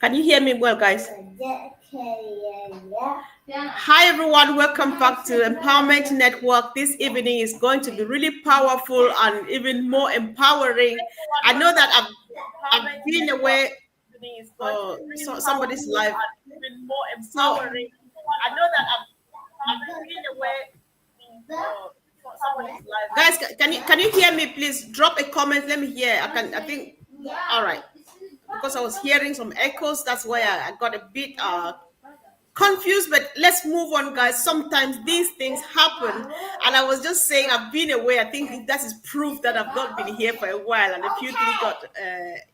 Can you hear me well, guys? Hi, everyone. Welcome back to Empowerment Network. This evening is going to be really powerful and even more empowering. I know that I've been away for somebody's life. So I know that I've been away for somebody's life. Guys, can you hear me? Please drop a comment. Let me hear. I think. All right. Because I was hearing some echoes, that's why I got a bit confused, but let's move on, guys. Sometimes these things happen, and I was just saying I've been away. I think that is proof that I've not been here for a while, and a few things got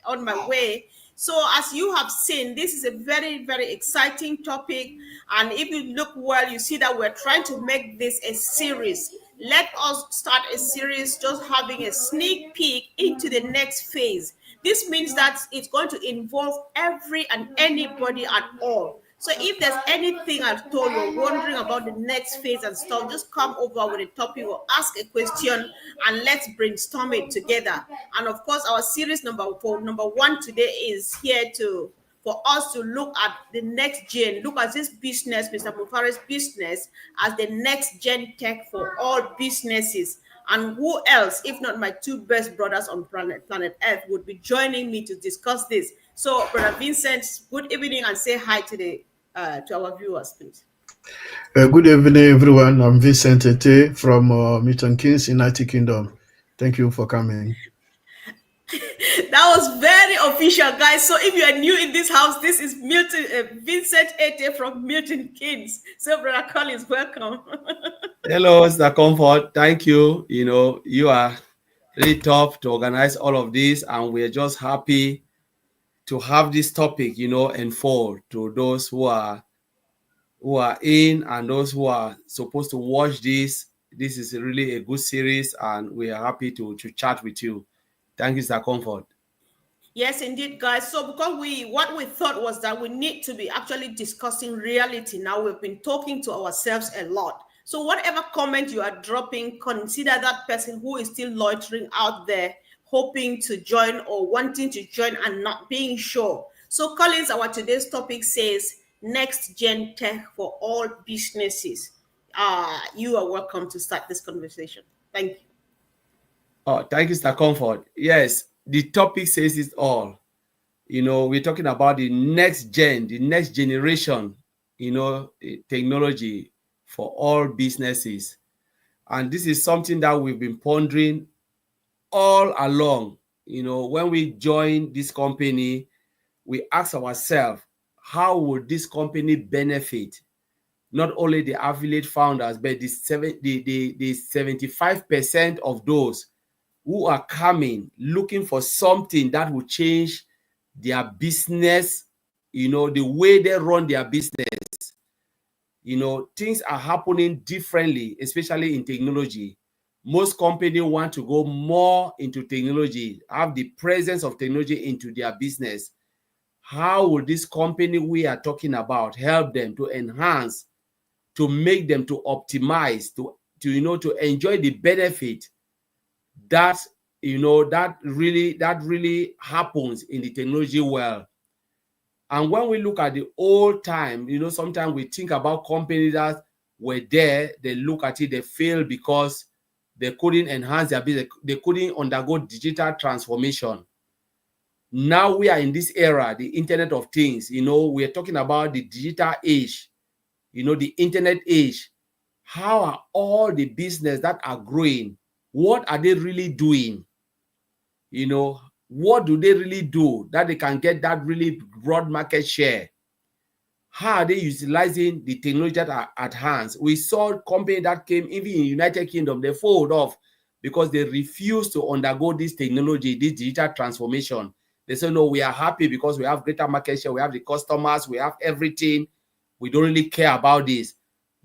on my way. So as you have seen, this is a very, very exciting topic, and if you look well, you see that we're trying to make this a series. Let us start a series, just having a sneak peek into the next phase. This means that it's going to involve every and anybody at all. So if there's anything at all you're wondering about the next phase and stuff, just come over with a topic or ask a question and let's brainstorm it together. And of course, our series number one today is here for us to look at the next gen, look at this business, Mr. Mufareh's business, as the next gen tech for all businesses. And who else, if not my two best brothers on planet Earth, would be joining me to discuss this. So, Brother Vincent, good evening, and say hi to our viewers, please. Good evening, everyone. I'm Vincent Ete from Milton Keynes, United Kingdom. Thank you for coming. That was very official, guys. So if you are new in this house, this is Vincent Ete from Milton Keynes. So, Brother Collins, welcome. Hello, Mr. Comfort. Thank you. You are really tough to organize all of this, and we're just happy to have this topic, unfold to those who are in and those who are supposed to watch this. This is really a good series, and we are happy to chat with you. Thank you, Mr. Comfort. Yes, indeed, guys. So because what we thought was that we need to be actually discussing reality. Now we've been talking to ourselves a lot. So whatever comment you are dropping, consider that person who is still loitering out there, hoping to join or wanting to join and not being sure. So Collins, our today's topic says next gen tech for all businesses. You are welcome to start this conversation. Thank you. Oh, thank you, Mr. Comfort. Yes, the topic says it all. We're talking about the next generation, technology for all businesses. And this is something that we've been pondering all along. When we joined this company, we asked ourselves, how would this company benefit not only the affiliate founders, but the 75% of those who are coming looking for something that will change their business, the way they run their business. Things are happening differently, especially in technology. Most companies want to go more into technology, have the presence of technology into their business. How will this company we are talking about help them to enhance, to make them to optimize, to enjoy the benefit that that really happens in the technology world? And when we look at the old time, sometimes we think about companies that were there, they look at it, they fail because they couldn't enhance their business, they couldn't undergo digital transformation. Now we are in this era, the Internet of Things. We are talking about the digital age, the internet age. How are all the business that are growing? What are they really doing? What do they really do that they can get that really broad market share? How are they utilizing the technology that are at hand? We saw companies that came even in United Kingdom, they fold off because they refuse to undergo this technology, this digital transformation. They say, no, we are happy because we have greater market share, we have the customers, we have everything. We don't really care about this.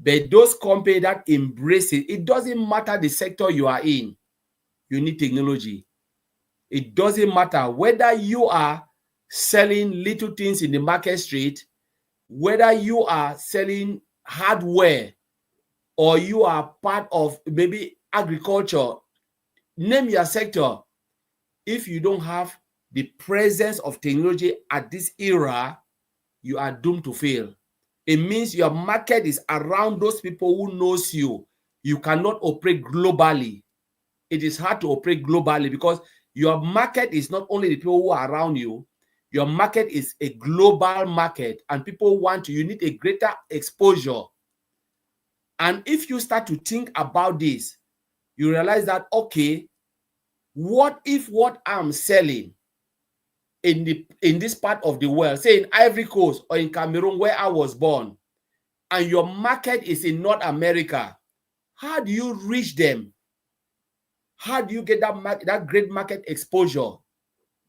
But those companies that embrace it, it doesn't matter the sector you are in, you need technology. It doesn't matter whether you are selling little things in the market street, whether you are selling hardware, or you are part of maybe agriculture, name your sector. If you don't have the presence of technology at this era, you are doomed to fail. It means your market is around those people who knows you. You cannot operate globally. It is hard to operate globally because your market is not only the people who are around you. Your market is a global market, and people want you need a greater exposure. And if you start to think about this, you realize that, okay, what if what I'm selling in this part of the world, say in Ivory Coast or in Cameroon where I was born, and your market is in North America, how do you reach them? How do you get that great market exposure?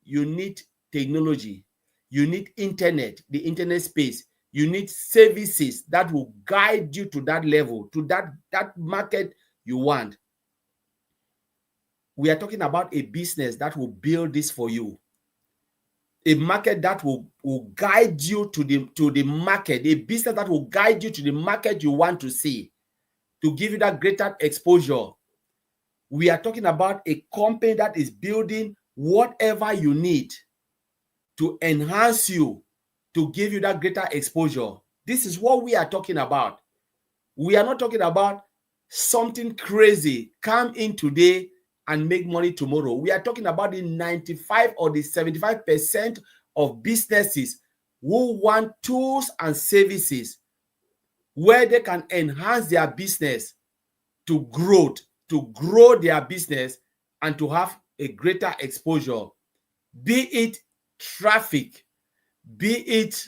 You need technology. You need internet, the internet space. You need services that will guide you to that level, to that market you want. We are talking about a business that will build this for you. A market that will guide you to the market, a business that will guide you to the market you want to see, to give you that greater exposure. We are talking about a company that is building whatever you need to enhance you, to give you that greater exposure. This is what we are talking about. We are not talking about something crazy, come in today and make money tomorrow. We are talking about the 95 or the 75% of businesses who want tools and services where they can enhance their business to grow their business and to have a greater exposure. Be it traffic, be it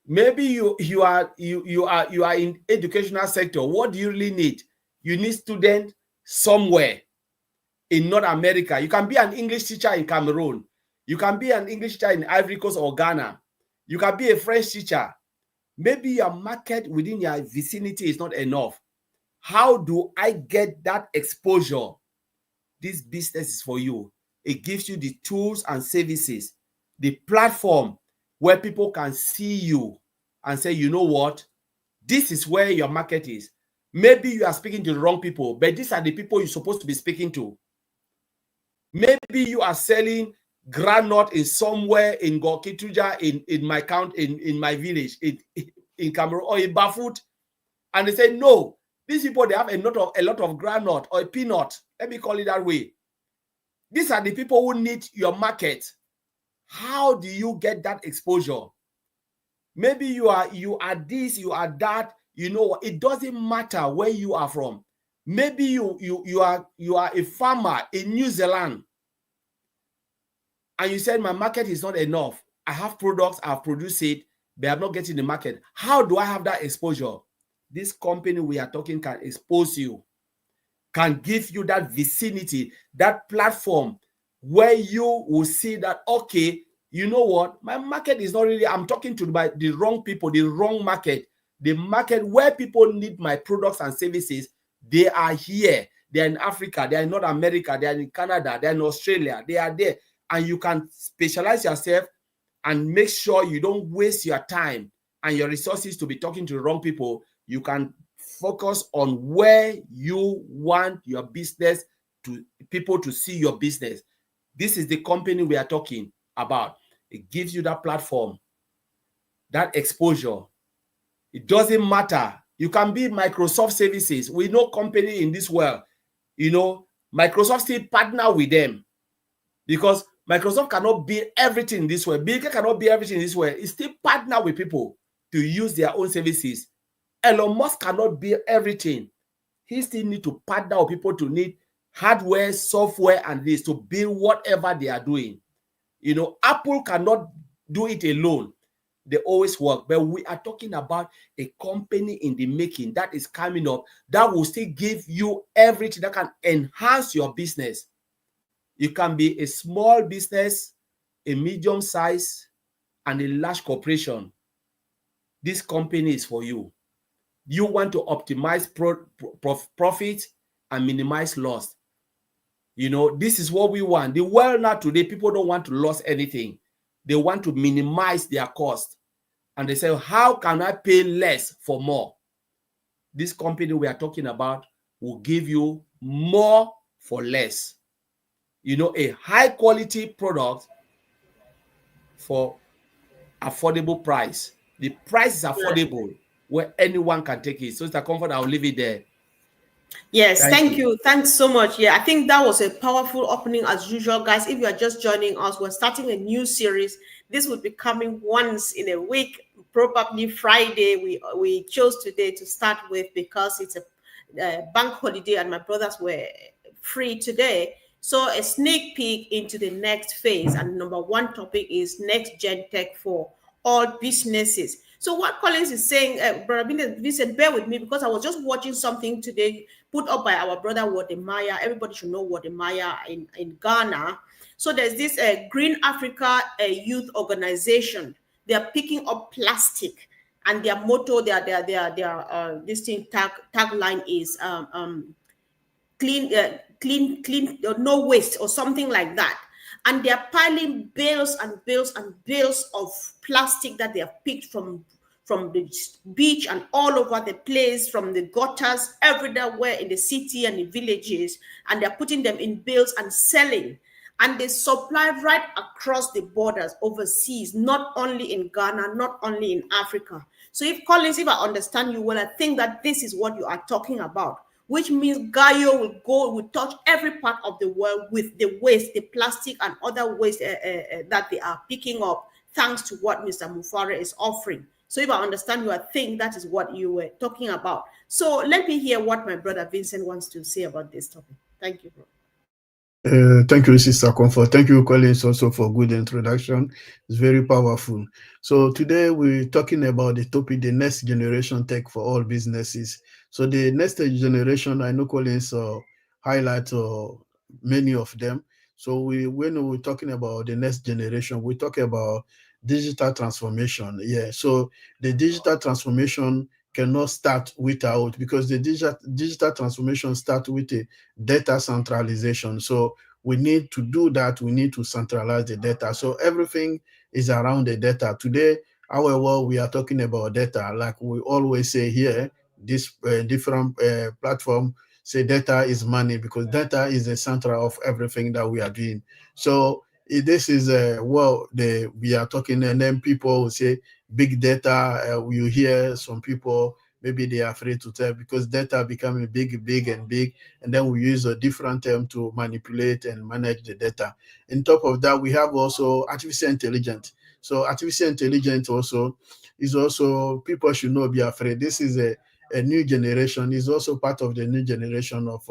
maybe you are in educational sector. What do you really need? You need student somewhere in North America. You can be an English teacher in Cameroon. You can be an English teacher in Ivory Coast or Ghana. You can be a French teacher. Maybe your market within your vicinity is not enough. How do I get that exposure? This business is for you. It gives you the tools and services, the platform where people can see you and say, you know what? This is where your market is. Maybe you are speaking to the wrong people, but these are the people you're supposed to be speaking to. Maybe you are selling granite in somewhere in Gorkituja, in my in my village, in Cameroon or in Bafut, and they say, no, these people, they have a lot of granite or a peanut. Let me call it that way. These are the people who need your market. How do you get that exposure? Maybe you are this, you are that. You know, it doesn't matter where you are from. Maybe you are a farmer in New Zealand, and you said my market is not enough. I have products, I've produced it, but I'm not getting the market. How do I have that exposure? This company we are talking can expose you, can give you that vicinity, that platform where you will see that, okay, you know what, my market is not really, I'm talking to the wrong people, the wrong market, the market where people need my products and services. They are here. They are in Africa. They are in North America. They are in Canada. They are in Australia. They are there. And you can specialize yourself and make sure you don't waste your time and your resources to be talking to the wrong people. You can focus on where you want your business to people to see your business. This is the company we are talking about. It gives you that platform, that exposure. It doesn't matter. You can be Microsoft services. We know company in this world, you know, Microsoft still partner with them because Microsoft cannot be everything this way. Bill Gates cannot be everything this way. It still partner with people to use their own services. Elon Musk cannot be everything. He still need to partner with people to need hardware, software, and this to build whatever they are doing. You know, Apple cannot do it alone. They always work. But we are talking about a company in the making that is coming up that will still give you everything that can enhance your business. You can be a small business, a medium size, and a large corporation. This company is for you. You want to optimize profit and minimize loss. You know, this is what we want. The world now today, people don't want to lose anything. They want to minimize their cost. And they say, how can I pay less for more? This company we are talking about will give you more for less. You know, a high quality product for affordable price. The price is affordable where anyone can take it. So, Mr. Comfort, I'll leave it there. Yes, Thank thank you. you. Thanks so much. Yeah, I think that was a powerful opening as usual, guys. If you are just joining us, we're starting a new series. This will be coming once in a week, probably Friday. We chose today to start with because it's a bank holiday and my brothers were free today. So a sneak peek into the next phase, and number one topic is next gen tech for all businesses. So what Collins is saying, Brother Vincent, bear with me because I was just watching something today put up by our brother Wademaya. Everybody should know Wademaya in Ghana. So there's this Green Africa youth organization. They are picking up plastic, and their motto, their this thing tagline is clean, no waste or something like that. And they're piling bales and bales and bales of plastic that they have picked from the beach and all over the place, from the gutters, everywhere in the city and the villages, and they're putting them in bales and selling. And they supply right across the borders overseas, not only in Ghana, not only in Africa. So if Collins, if I understand you well, I think that this is what you are talking about, which means Gaio will touch every part of the world with the waste, the plastic and other waste that they are picking up, thanks to what Mr. Mufareh is offering. So if I understand you, I think that is what you were talking about. So let me hear what my brother Vincent wants to say about this topic. Thank you, bro. Thank you, Sister Comfort. Thank you, Collins, also for good introduction. It's very powerful. So today we're talking about the topic, the next generation tech for all businesses. So the next generation, I know Collins highlight many of them. So when we're talking about the next generation, we talk about digital transformation. Yeah. So the digital transformation cannot start without, because the digital transformation start with a data centralization. So we need to do that. We need to centralize the data. So everything is around the data. Today, our world, we are talking about data. Like we always say here, this different platform say data is money, because data is the center of everything that we are doing. So this is we are talking, and then people will say big data. You hear some people, maybe they are afraid to tell because data becoming big and big, and then we use a different term to manipulate and manage the data. On top of that, we have also artificial intelligence. So artificial intelligence also is also, people should not be afraid. This is a new generation, is also part of the new generation of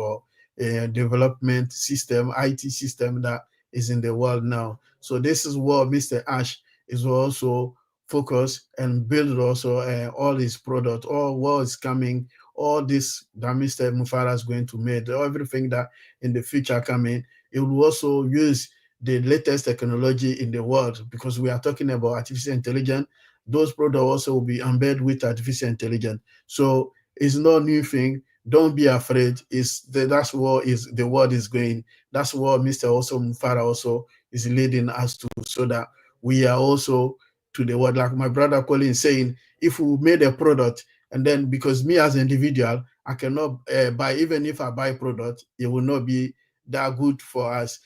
a development system, IT system that is in the world now. So this is what Mr. Ash is also focus and build also all his product, all what is coming, all this that Mr. Mufareh is going to make, everything that in the future coming, it will also use the latest technology in the world, because we are talking about artificial intelligence. Those products also will be embedded with artificial intelligence. So it's not new thing. Don't be afraid. That's what is the world is going. That's what Mr. Also Mufareh also is leading us to, so that we are also to the world. Like my brother Colin is saying, if we made a product, and then because me as an individual, I cannot buy, even if I buy product, it will not be that good for us.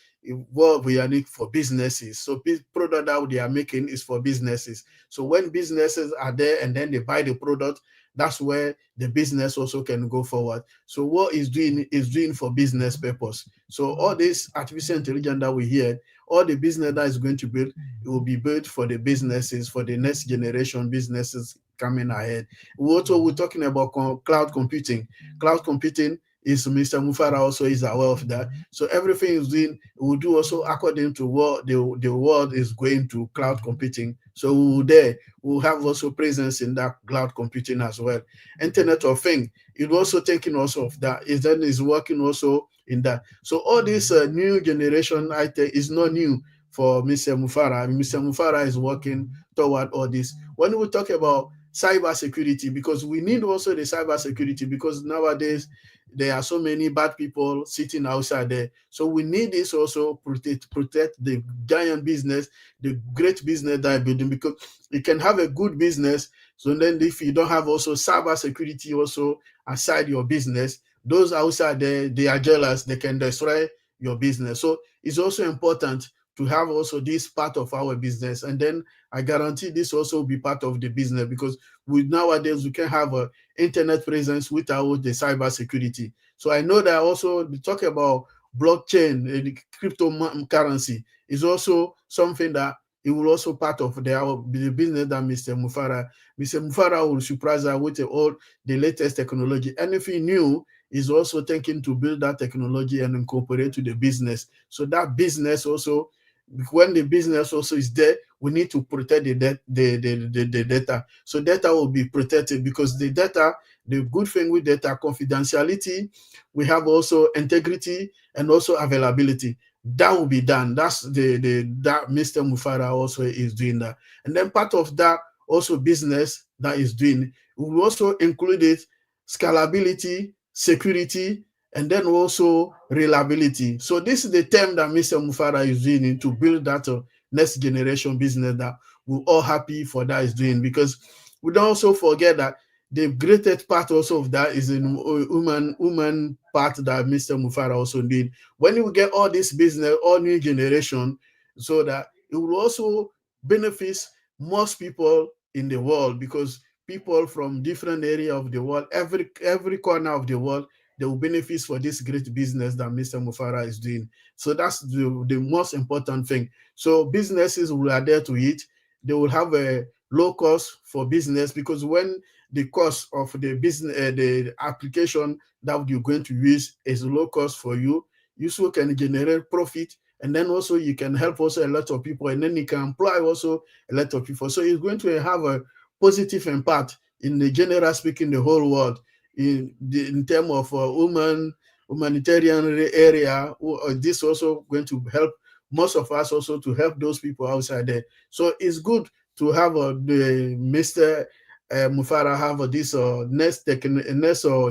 What we are need for businesses. So product that they are making is for businesses. So when businesses are there and then they buy the product, that's where the business also can go forward. So what is doing for business purpose. So all this artificial intelligence that we hear, all the business that is going to build, it will be built for the businesses, for the next generation businesses coming ahead. We're talking about cloud computing. Cloud computing is, Mr. Mufareh also is aware of that. So everything is doing, we do also according to what the world is going to cloud computing. So we'll have also presence in that cloud computing as well. Internet of Things, it also taking also of that. Is working also in that. So all this new generation IT is not new for Mr. Mufareh. Mr. Mufareh is working toward all this. When we talk about cyber security, because we need also the cyber security, because nowadays there are so many bad people sitting outside there. So we need this also protect the giant business, the great business that are building, because you can have a good business. So then if you don't have also cyber security also aside your business, those outside there, they are jealous, they can destroy your business. So it's also important to have also this part of our business. And then I guarantee this also will be part of the business, because with nowadays we can have a internet presence without the cyber security. So I know that also we talk about blockchain and cryptocurrency is also something that it will also part of the business that Mr. Mufareh will surprise us with all the latest technology. Anything new is also thinking to build that technology and incorporate to the business. So that business also, when the business also is there, we need to protect the data. So data will be protected, because the data, the good thing with data, confidentiality, we have also integrity and also availability. That will be done. That's that Mr. Mufareh also is doing that. And then part of that also business that is doing, we will also include it scalability, security, and then also reliability. So this is the term that Mr. Mufareh is doing to build that next generation business that we're all happy for that is doing, because we don't also forget that the greatest part also of that is in human part that Mr. Mufareh also did. When you get all this business, all new generation, so that it will also benefit most people in the world, because people from different area of the world, every corner of the world, they will benefit for this great business that Mr. Mufareh is doing. So that's the most important thing. So businesses will adhere to it. They will have a low cost for business, because when the cost of the business, the application that you're going to use is low cost for you, you also can generate profit, and then also you can help also a lot of people, and then you can employ also a lot of people. So it's going to have a positive impact in the general speaking the whole world in terms of humanitarian area. This also going to help most of us also to help those people outside there. So it's good to have the Mr. Mufareh have this next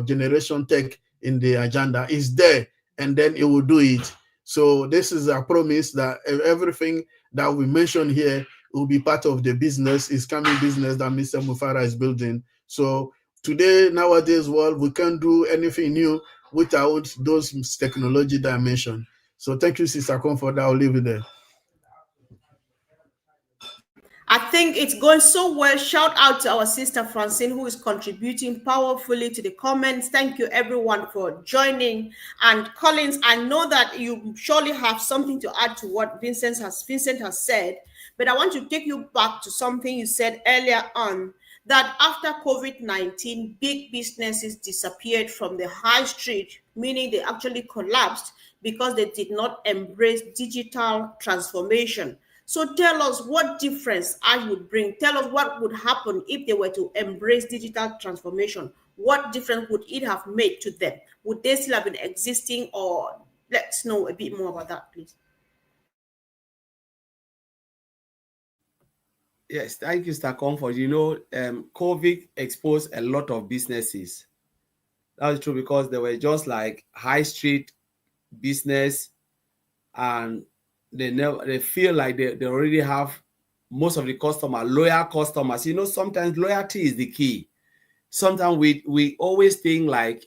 generation tech in the agenda. Is there, and then it will do it. So this is a promise that everything that we mentioned here will be part of the business, is coming business that Mr. Mufareh is building. So today, nowadays world, we can't do anything new without those technology that I mentioned. So thank you, Sister Comfort. I'll leave it there. I think it's going so well. Shout out to our sister Francine, who is contributing powerfully to the comments. Thank you, everyone, for joining. And Collins, I know that you surely have something to add to what Vincent has said, but I want to take you back to something you said earlier on, that after COVID-19, big businesses disappeared from the high street, meaning they actually collapsed because they did not embrace digital transformation. So tell us what difference I would bring. Tell us what would happen if they were to embrace digital transformation. What difference would it have made to them? Would they still have been existing, or let's know a bit more about that, please? Yes, thank you, Mr. Comfort. COVID exposed a lot of businesses. That's true, because they were just like high street business, and they feel like they already have most of the loyal customers. Sometimes loyalty is the key. Sometimes we always think like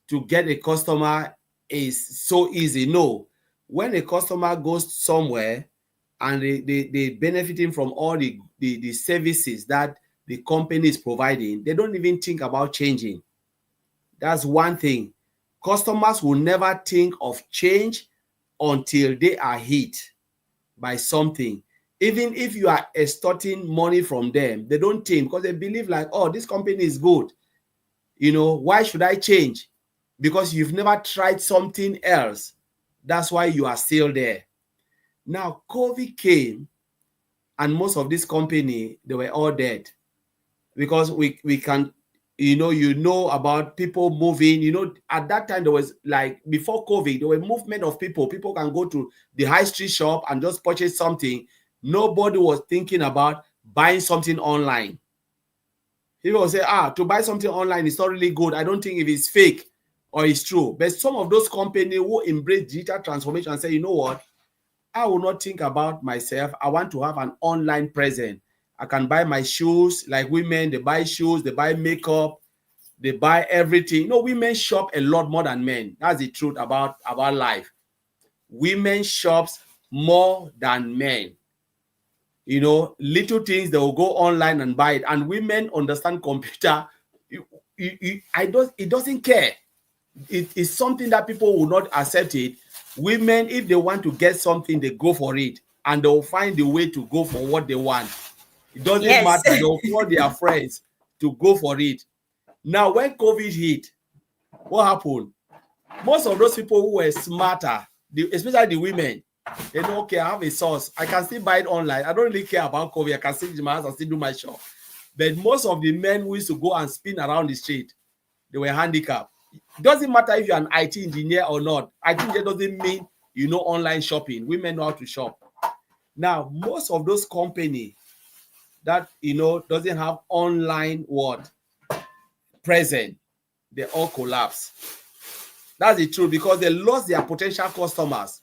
to get a customer is so easy. No, when a customer goes somewhere and they benefiting from all the services that the company is providing, they don't even think about changing. That's one thing. Customers will never think of change until they are hit by something. Even if you are extorting money from them, they don't think, because they believe like, oh, this company is good. Why should I change? Because you've never tried something else. That's why you are still there. Now, COVID came, and most of this company, they were all dead, because we can, about people moving. At that time, there was like, before COVID, there were movement of people. People can go to the high street shop and just purchase something. Nobody was thinking about buying something online. People will say, to buy something online is not really good. I don't think if it's fake or it's true. But some of those companies who embrace digital transformation and say, you know what? I will not think about myself. I want to have an online presence. I can buy my shoes, like women, they buy shoes, they buy makeup, they buy everything. Women shop a lot more than men. That's the truth about life. Women shops more than men. You know, little things, they will go online and buy it. And women understand computer. It doesn't care. It is something that people will not accept it. Women, if they want to get something, they go for it, and they'll find a way to go for what they want. It doesn't Yes. matter. They'll call their friends to go for it. Now, when COVID hit, what happened? Most of those people who were smarter, especially the women, they know, okay, I have a source. I can still buy it online. I don't really care about COVID. I can still in my house and still do my shop. But most of the men who used to go and spin around the street, they were handicapped. It doesn't matter if you're an IT engineer or not. IT engineer doesn't mean you know online shopping. Women know how to shop. Now, most of those companies that, you know, doesn't have online present, they all collapse. That's the truth, because they lost their potential customers.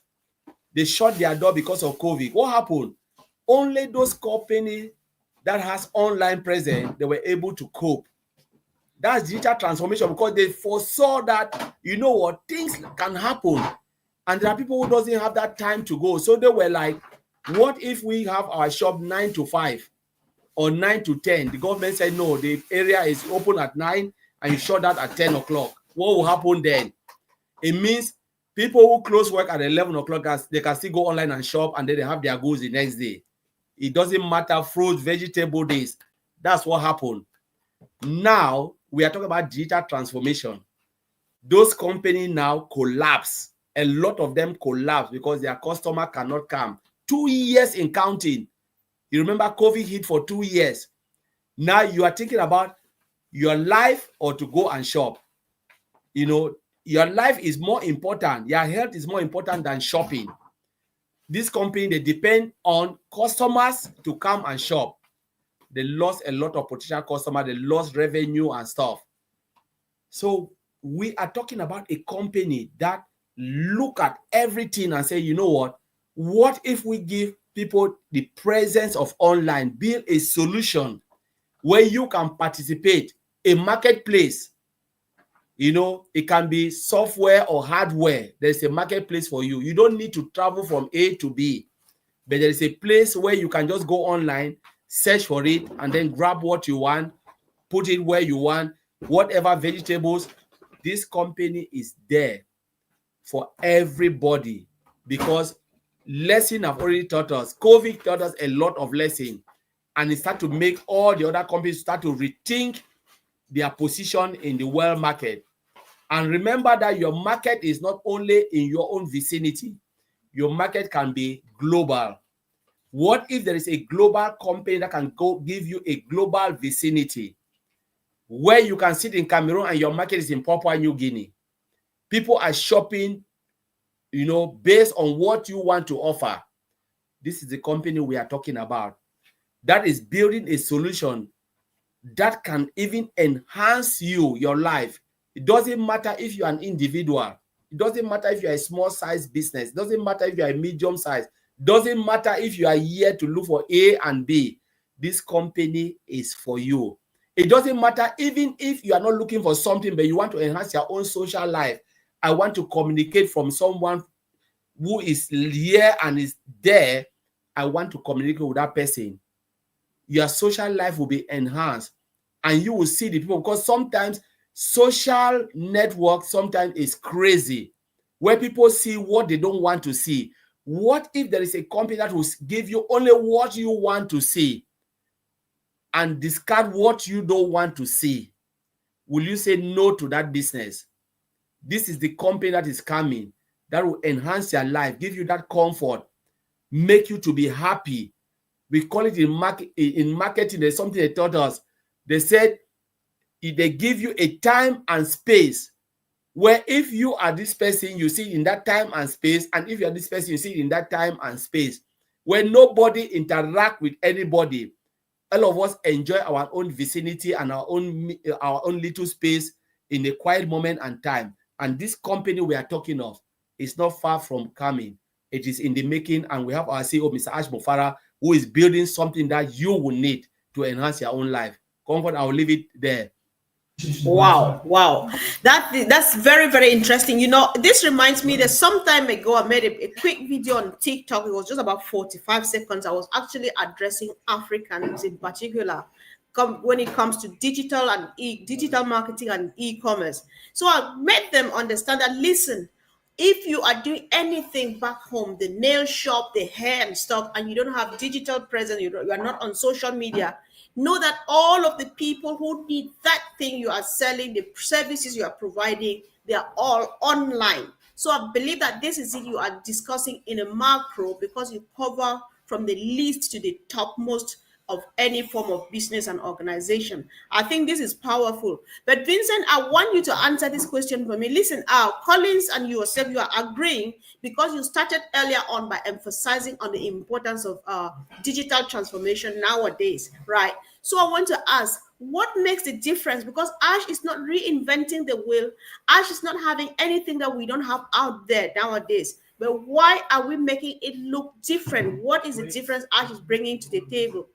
They shut their door because of COVID. What happened? Only those companies that has online presence, they were able to cope. That's digital transformation, because they foresaw that, you know what, things can happen. And there are people who doesn't have that time to go. So they were like, what if we have our shop 9 to 5 or 9 to 10? The government said, no, the area is open at 9 and you shut that at 10 o'clock. What will happen then? It means people who close work at 11 o'clock, they can still go online and shop, and then they have their goods the next day. It doesn't matter, fruit, vegetable days. That's what happened. Now, we are talking about digital transformation. Those companies now collapse. A lot of them collapse because their customer cannot come. 2 years in counting. You remember COVID hit for 2 years. Now you are thinking about your life or to go and shop. You know, your life is more important. Your health is more important than shopping. This company, they depend on customers to come and shop. They lost a lot of potential customers. They lost revenue and stuff. So we are talking about a company that look at everything and say, you know what if we give people the presence of online, build a solution where you can participate, a marketplace. You know, it can be software or hardware. There's a marketplace for you. You don't need to travel from A to B, but there is a place where you can just go online, search for it, and then grab what you want, put it where you want, whatever vegetables. This company is there for everybody, because lesson have already taught us. COVID taught us a lot of lesson, and it started to make all the other companies start to rethink their position in the world market. And remember that your market is not only in your own vicinity. Your market can be global. What if there is a global company that can go give you a global vicinity, where you can sit in Cameroon and your market is in Papua New Guinea? People are shopping, you know, based on what you want to offer. This is the company we are talking about, that is building a solution that can even enhance your life. It doesn't matter if you're an individual. It doesn't matter if you're a small size business. It doesn't matter if you're a medium size. It doesn't matter if you are here to look for A and B. This company is for you. It doesn't matter even if you are not looking for something, but you want to enhance your own social life. I want to communicate from someone who is here and is there. I want to communicate with that person. Your social life will be enhanced, and you will see the people, because sometimes social network sometimes is crazy, where people see what they don't want to see. What if there is a company that will give you only what you want to see and discard what you don't want to see? Will you say no to that business? This is the company that is coming, that will enhance your life, give you that comfort, make you to be happy. We call it in marketing. There's something they taught us. They said if they give you a time and space, where if you are this person, you see in that time and space, and if you are this person, you see in that time and space, where nobody interact with anybody. All of us enjoy our own vicinity and our own little space in a quiet moment and time. And this company we are talking of is not far from coming. It is in the making, and we have our CEO, Mr. Mufareh, who is building something that you will need to enhance your own life. Comfort, I will leave it there. Wow, wow. That's very, very interesting. You know, this reminds me that some time ago I made a quick video on TikTok. It was just about 45 seconds. I was actually addressing Africans in particular when it comes to digital marketing and e-commerce. So I made them understand that, listen, if you are doing anything back home, the nail shop, the hair and stuff, and you don't have digital presence, you are not on social media, know that all of the people who need that thing you are selling, the services you are providing, they are all online. So I believe that this is it you are discussing in a macro, because you cover from the least to the topmost of any form of business and organization. I think this is powerful. But Vincent, I want you to answer this question for me. Listen, Collins and yourself, you are agreeing because you started earlier on by emphasizing on the importance of digital transformation nowadays, right? So I want to ask, what makes the difference? Because Ash is not reinventing the wheel. Ash is not having anything that we don't have out there nowadays. But why are we making it look different? What is the difference Ash is bringing to the table?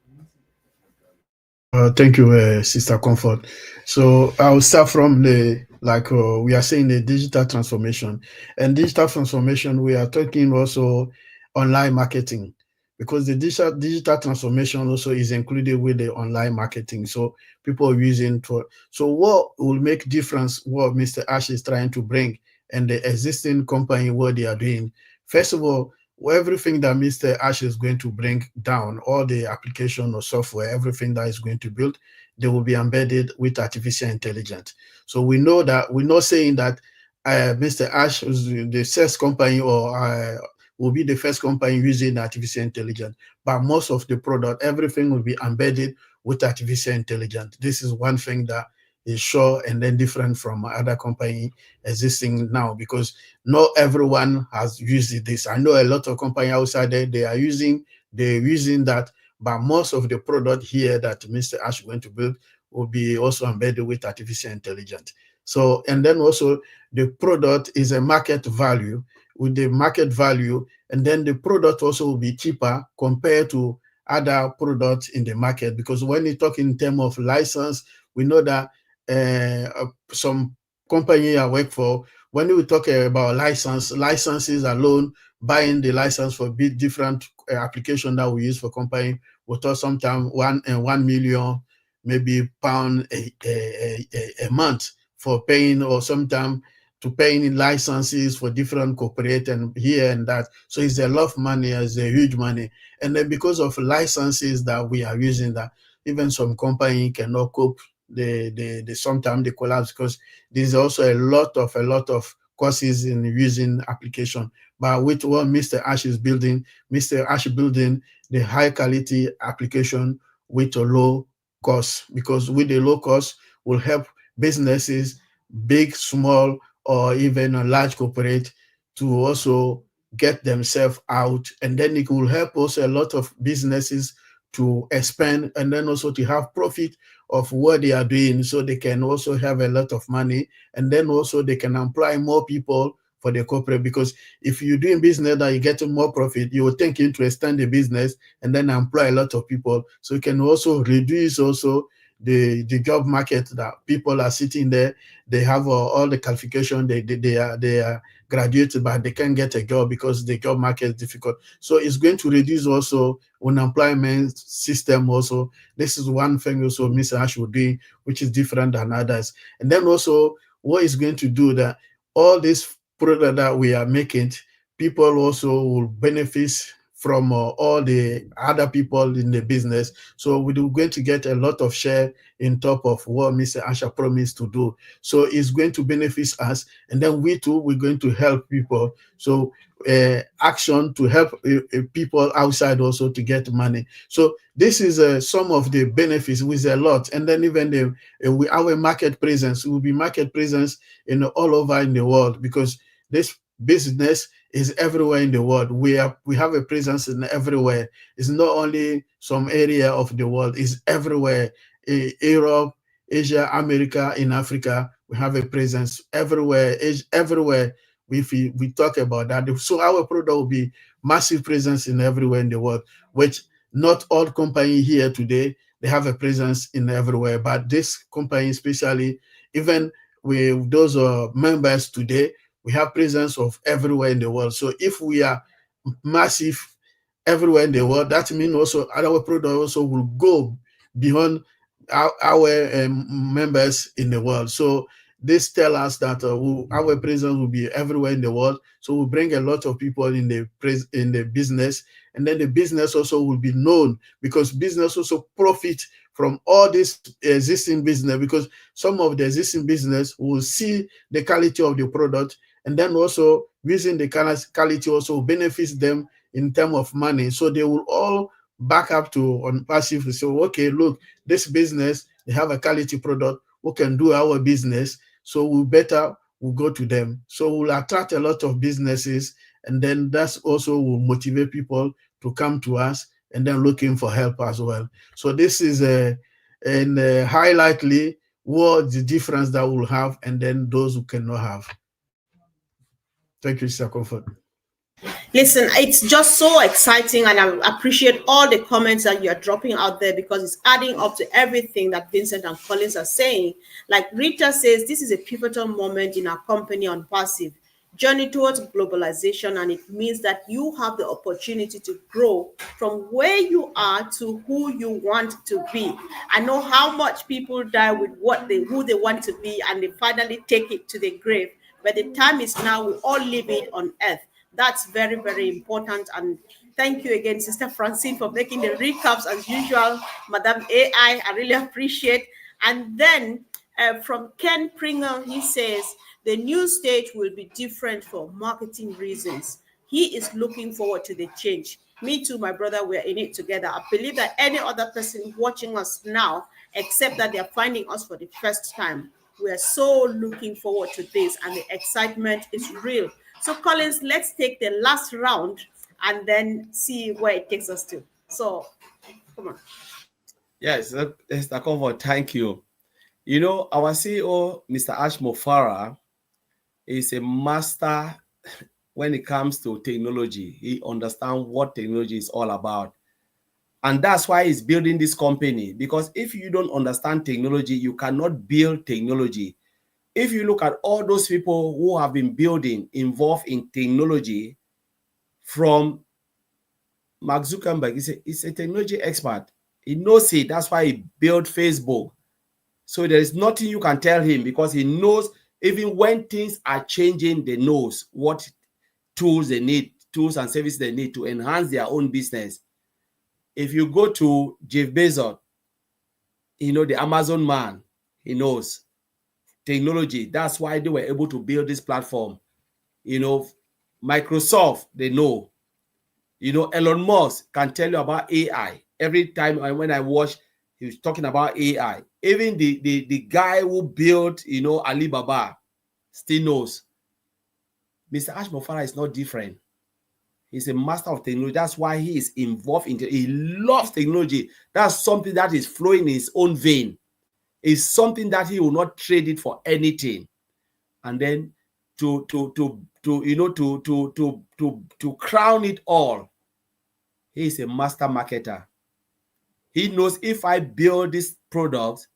Thank you, Sister Comfort. So I'll start from we are saying the digital transformation. And digital transformation, we are talking also online marketing, because the digital transformation also is included with the online marketing. So people are using for, so what will make difference what Mr. Ash is trying to bring and the existing company, what they are doing. First of all, everything that Mr. Ash is going to bring down, all the application or software, everything that is going to build, they will be embedded with artificial intelligence. So we know that, we're not saying that Mr. Ash is the first company or will be the first company using artificial intelligence, but most of the product, everything will be embedded with artificial intelligence. This is one thing that is sure and then different from other company existing now, because not everyone has used this. I know a lot of companies outside there, they're using that, but most of the product here that Mr. Ash is going to build will be also embedded with artificial intelligence. So, and then also the product is a market value, with the market value, and then the product also will be cheaper compared to other products in the market. Because when you talk in terms of license, we know that some company I work for, when we talk about licenses alone, buying the license for different application that we use for company, we talk sometimes 1 million, maybe pound a month for paying, or sometimes to paying in licenses for different corporate and here and that. So it's a lot of money, it's a huge money. And then because of licenses that we are using, that even some company cannot cope, the sometimes they collapse, because there's also a lot of courses in using application. But with what Mr. Ash is building, Mr. Ash building the high quality application with a low cost, because with the low cost will help businesses, big, small, or even a large corporate, to also get themselves out. And then it will help also a lot of businesses to expand, and then also to have profit of what they are doing, so they can also have a lot of money, and then also they can employ more people for the corporate. Because if you're doing business that you get more profit, you will think to extend the business and then employ a lot of people. So you can also reduce also the job market, that people are sitting there, they have all the qualification, they are graduated, but they can't get a job because the job market is difficult. So it's going to reduce also unemployment system also. This is one thing also Mr. Ash will do, which is different than others. And then also what is going to do that all this product that we are making, people also will benefit from all the other people in the business. So we're going to get a lot of share in top of what Mr. Asha promised to do. So it's going to benefit us, and then we too, we're going to help people. So action to help people outside also to get money. So this is some of the benefits with a lot. And then even our market presence will be market presence in all over in the world, because this business is everywhere in the world. We have a presence in everywhere. It's not only some area of the world, it's everywhere. Europe, Asia, America, in Africa, we have a presence everywhere. Everywhere we talk about that. So our product will be massive presence in everywhere in the world, which not all company here today, they have a presence in everywhere. But this company, especially, even with those members today, we have presence of everywhere in the world. So if we are massive everywhere in the world, that means also our product also will go beyond our members in the world. So this tell us that our presence will be everywhere in the world. So we bring a lot of people in the business, and then the business also will be known, because business also profit from all this existing business, because some of the existing business will see the quality of the product, and then also using the quality also benefits them in terms of money. So they will all back up to on passive. So okay, look, this business, they have a quality product, we can do our business, so we'll go to them. So we'll attract a lot of businesses, and then that's also will motivate people to come to us and then looking for help as well. So this is a highlightly what the difference that we'll have, and then those who cannot have. Thank you, Mr. Comfort. Listen, it's just so exciting, and I appreciate all the comments that you are dropping out there, because it's adding up to everything that Vincent and Collins are saying. Like Rita says, this is a pivotal moment in our company on Passive journey towards globalization, and it means that you have the opportunity to grow from where you are to who you want to be. I know how much people die with who they want to be, and they finally take it to the grave. But the time is now, we all live it on earth. That's very, very important. And thank you again, Sister Francine, for making the recaps as usual. Madam AI, I really appreciate. And then from Ken Pringle, he says, the new stage will be different for marketing reasons. He is looking forward to the change. Me too, my brother, we're in it together. I believe that any other person watching us now, except that they're finding us for the first time, we are so looking forward to this, and the excitement is real. So, Collins, let's take the last round and then see where it takes us to. So, come on. Yes, Mr. Comfort, thank you. You know, our CEO, Mr. Ash Mufareh, is a master when it comes to technology. He understands what technology is all about. And that's why he's building this company. Because if you don't understand technology, you cannot build technology. If you look at all those people who have been building, involved in technology, from Mark Zuckerberg, he's a technology expert. He knows it. That's why he built Facebook. So there is nothing you can tell him, because he knows even when things are changing, they knows what tools they need, tools and services they need to enhance their own business. If you go to Jeff Bezos, you know, the Amazon man, he knows technology. That's why they were able to build this platform. You know, Microsoft, they know. You know, Elon Musk can tell you about AI. Every time when I watch, he was talking about AI. Even the guy who built, you know, Alibaba still knows. Mr. Ash Mufareh is not different. He's a master of technology. That's why he is involved in it. He loves technology. That's something that is flowing in his own vein. It's something that he will not trade it for anything. And then to crown it all, he is a master marketer. He knows if I build this product,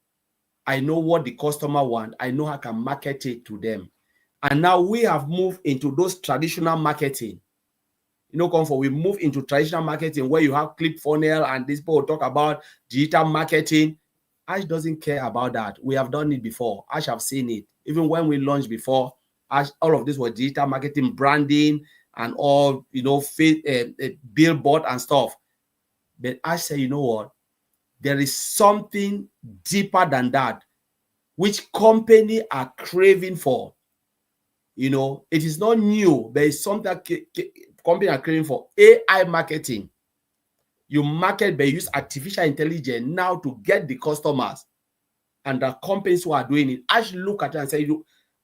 I know what the customer wants. I know I can market it to them. And now we have moved into those traditional marketing. You know, Comfort, we move into traditional marketing where you have click funnel, and these people talk about digital marketing. Ash doesn't care about that. We have done it before. Ash have seen it. Even when we launched before, Ash, all of this was digital marketing, branding, and all, you know, billboard and stuff. But Ash said, you know what? There is something deeper than that, which company are craving for. You know, it is not new. There is something that company are craving for. AI marketing. You market by use artificial intelligence now to get the customers, and the companies who are doing it. I should look at it and say,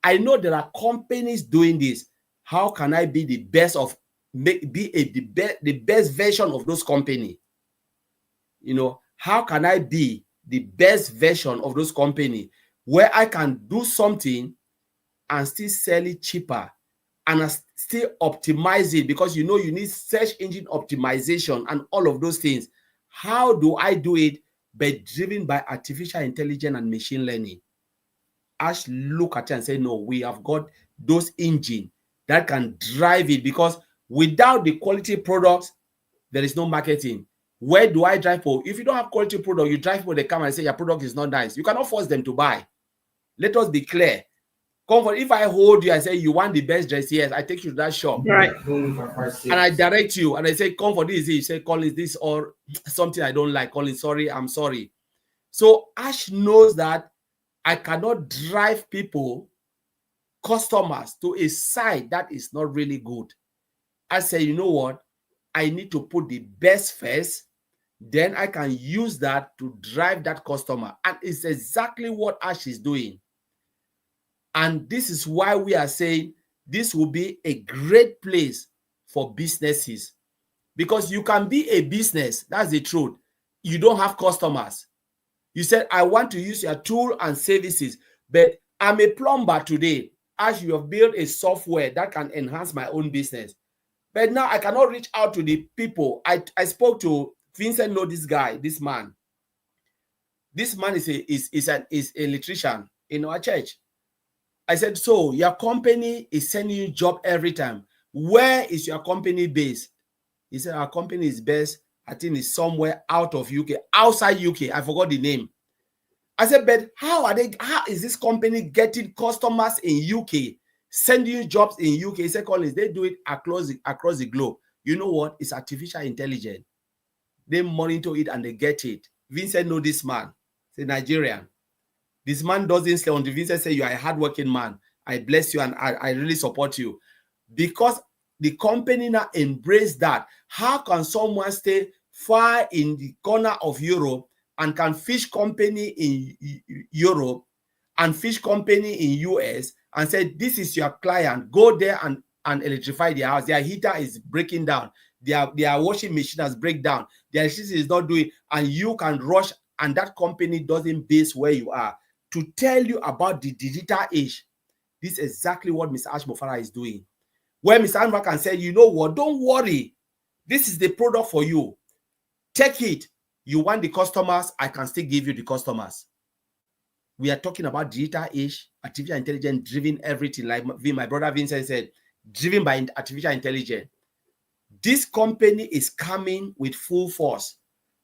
I know there are companies doing this. How can I be the best of the best version of those companies? You know, how can I be the best version of those companies where I can do something and still sell it cheaper and still optimize it, because you know you need search engine optimization and all of those things. How do I do it but driven by artificial intelligence and machine learning. Ash look at it and say, no, we have got those engine that can drive it, because without the quality products, there is no marketing. Where do I drive for? If you don't have quality product, you drive for the camera and say your product is not nice. You cannot force them to buy. Let us be clear. Comfort, if I hold you and say you want the best dress, yes, I take you to that shop. Right. And I direct you and I say, Comfort, this is it. You say, Collins, this or something I don't like. Collins, sorry, I'm sorry. So Ash knows that I cannot drive people, customers, to a side that is not really good. I say, you know what? I need to put the best first. Then I can use that to drive that customer. And it's exactly what Ash is doing. And this is why we are saying this will be a great place for businesses. Because you can be a business, that's the truth. You don't have customers. You said, I want to use your tool and services, but I'm a plumber today. As you have built a software that can enhance my own business. But now I cannot reach out to the people. I spoke to Vincent, know this guy, this man. This man is an electrician in our church. I said, so your company is sending you job every time. Where is your company based? He said, our company is based, I think it's somewhere out of UK, outside UK. I forgot the name. I said, but how is this company getting customers in UK, sending you jobs in UK? He said, Collins, they do it across the globe. You know what? It's artificial intelligence. They monitor it and they get it. Vincent know this man. He's a Nigerian. This man doesn't say, on the Vincent say, you are a hardworking man. I bless you and I really support you. Because the company now embrace that. How can someone stay far in the corner of Europe and can fish company in Europe and fish company in US and say, this is your client, go there and electrify their house. Their heater is breaking down. Their washing machine has break down. Their electricity is not doing, and you can rush, and that company doesn't base where you are to tell you about the digital age. This is exactly what Mr. Ash Mufareh is doing. Where Mr. Anwar can say, you know what, don't worry. This is the product for you. Take it. You want the customers, I can still give you the customers. We are talking about digital age, artificial intelligence driven everything. Like my brother Vincent said, driven by artificial intelligence. This company is coming with full force.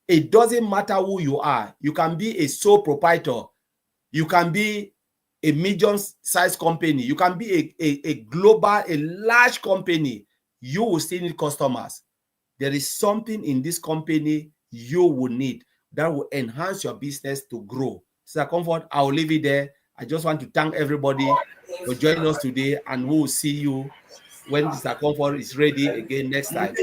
It doesn't matter who you are. You can be a sole proprietor. You can be a medium-sized company. You can be a global, a large company. You will still need customers. There is something in this company you will need that will enhance your business to grow. Sir Comfort, I will leave it there. I just want to thank everybody for joining us today, and we will see you when Mr. Comfort is ready again next time.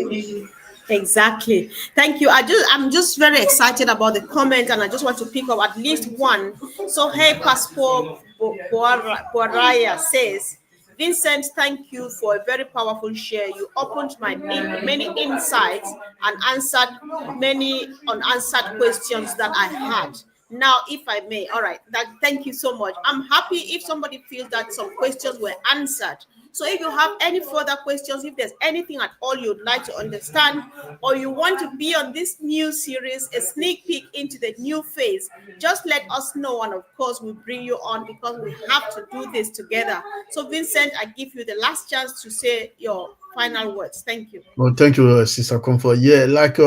Exactly. Thank you. I'm just very excited about the comment, and I just want to pick up at least one. So, hey, Passport Boaraya says, Vincent, thank you for a very powerful share. You opened my many insights and answered many unanswered questions that I had. Now, if I may, all right, thank you so much. I'm happy if somebody feels that some questions were answered. So if you have any further questions, if there's anything at all you'd like to understand, or you want to be on this new series, a sneak peek into the new phase, just let us know. And of course, we'll bring you on, because we have to do this together. So Vincent, I give you the last chance to say your final words. Thank you. Well, thank you, Sister Comfort. Yeah, like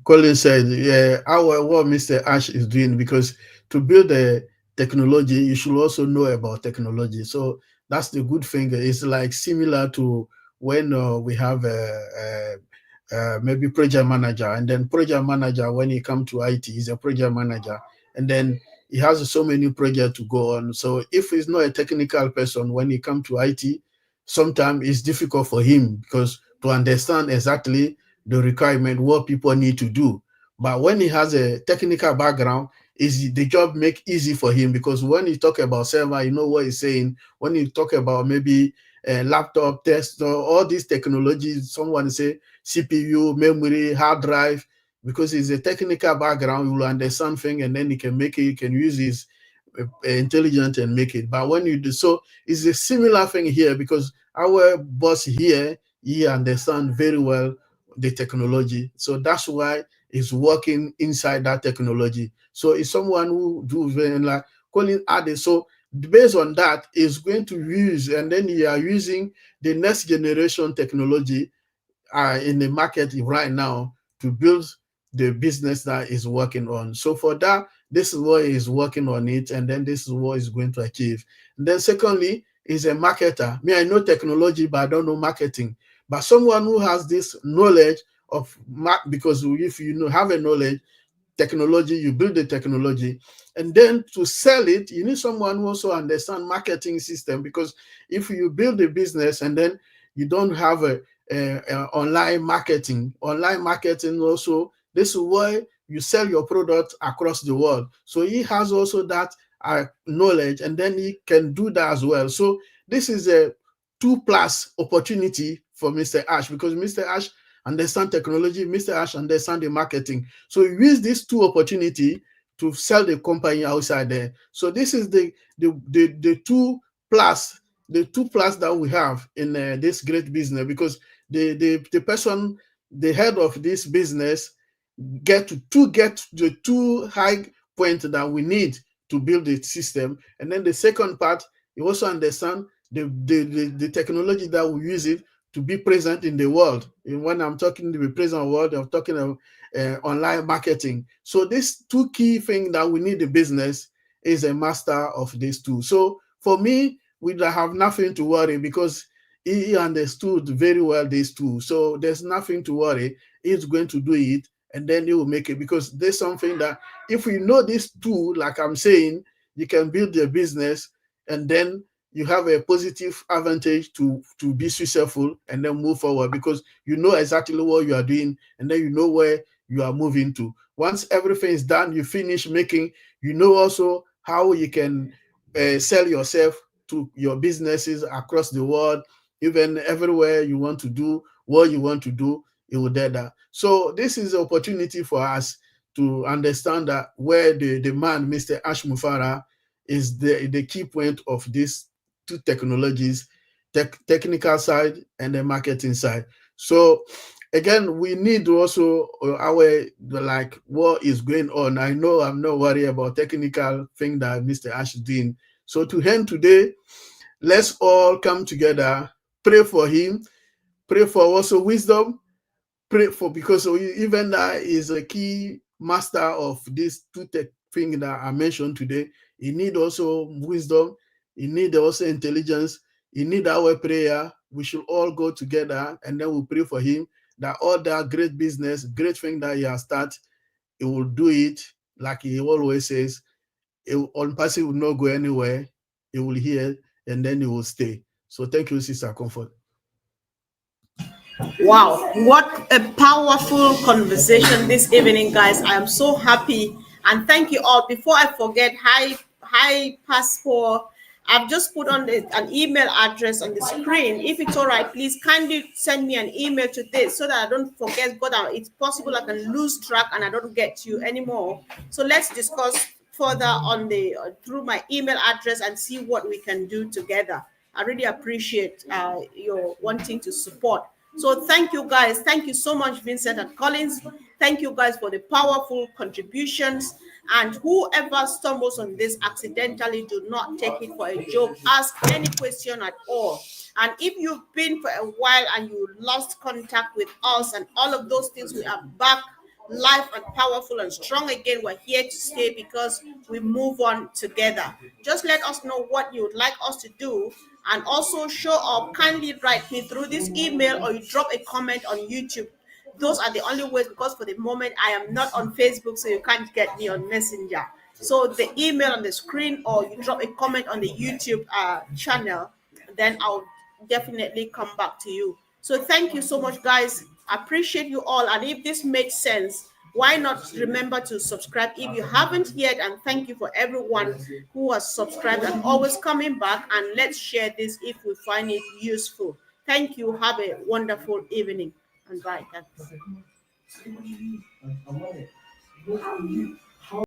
Colin said, yeah, what Mr. Ash is doing, because to build a technology, you should also know about technology. So that's the good thing. It's like similar to when we have maybe project manager, and then project manager, when he come to IT, he's a project manager, and then he has so many projects to go on. So if he's not a technical person, when he come to IT, sometimes it's difficult for him because to understand exactly the requirement, what people need to do. But when he has a technical background, is the job make easy for him, because when you talk about server, you know what he's saying. When you talk about maybe a laptop test or all these technologies, someone say CPU, memory, hard drive, because he's a technical background, he will understand things, and then he can make it, he can use his intelligence and make it. But when you do so, it's a similar thing here, because our boss here, he understand very well the technology. So that's why is working inside that technology. So it's someone who do very like calling added. So based on that is going to use, and then you are using the next generation technology in the market right now to build the business that is working on. So for that, this is what is working on it, and then this is what is going to achieve. And then secondly, is a marketer. Me, I know technology, but I don't know marketing. But someone who has this knowledge of because if you know have a knowledge technology, you build the technology, and then to sell it, you need someone who also understand marketing system. Because if you build a business and then you don't have a online marketing also, this is why you sell your product across the world. So he has also that knowledge, and then he can do that as well. So this is a 2+ opportunity for Mr. Ash, because Mr. Ash understand technology, Mr. Ash understand the marketing. So we use these two opportunity to sell the company outside there. So this is the 2+, the 2+ that we have in this great business, because the person, the head of this business, get the two high point that we need to build the system. And then the second part, you also understand the technology that we use it to be present in the world. And when I'm talking to be present in the world, I'm talking of online marketing. So these two key things that we need the business is a master of these two. So for me, we have nothing to worry, because he understood very well these two. So there's nothing to worry. He's going to do it, and then he will make it, because there's something that if we know these two, like I'm saying, you can build your business, and then you have a positive advantage to be successful and then move forward, because you know exactly what you are doing, and then you know where you are moving to. Once everything is done, you finish making, you know also how you can sell yourself to your businesses across the world, even everywhere you want to do what you want to do, it will do that. So this is an opportunity for us to understand that where the man, Mr. Ash Mufareh, is the key point of these two technologies, technical side and the marketing side. So again, we need also our like what is going on. I know I'm not worried about technical thing that Mr. Ash is doing. So to him today, let's all come together, pray for him, pray for also wisdom, pray for, because even that is a key master of these two tech things that I mentioned today. You need also wisdom, you need also intelligence, you need our prayer. We should all go together, and then we pray for him that all that great business, great thing that he has started, he will do it like he always says. On person will not go anywhere. He will hear, and then he will stay. So thank you, Sister Comfort. Wow, what a powerful conversation this evening, guys. I am so happy. And thank you all. Before I forget, hi, Passport. I've just put on an email address on the screen. If it's all right, please kindly send me an email to this so that I don't forget. But it's possible I can lose track and I don't get you anymore. So let's discuss further on the through my email address and see what we can do together. I really appreciate your wanting to support. So thank you guys. Thank you so much, Vincent and Collins. Thank you guys for the powerful contributions. And whoever stumbles on this accidentally, do not take it for a joke. Ask any question at all. And if you've been for a while and you lost contact with us and all of those things, we are back live and powerful and strong again. We're here to stay because we move on together. Just let us know what you would like us to do, and also show up. Kindly write me through this email, or you drop a comment on YouTube. Those are the only ways, because for the moment I am not on Facebook, so you can't get me on Messenger. So the email on the screen, or you drop a comment on the YouTube channel, then I'll definitely come back to you. So thank you so much, guys. I appreciate you all. And if this made sense, why not remember to subscribe if you haven't yet? And thank you for everyone who has subscribed and always coming back. And let's share this if we find it useful. Thank you. Have a wonderful evening. And bye. Thanks.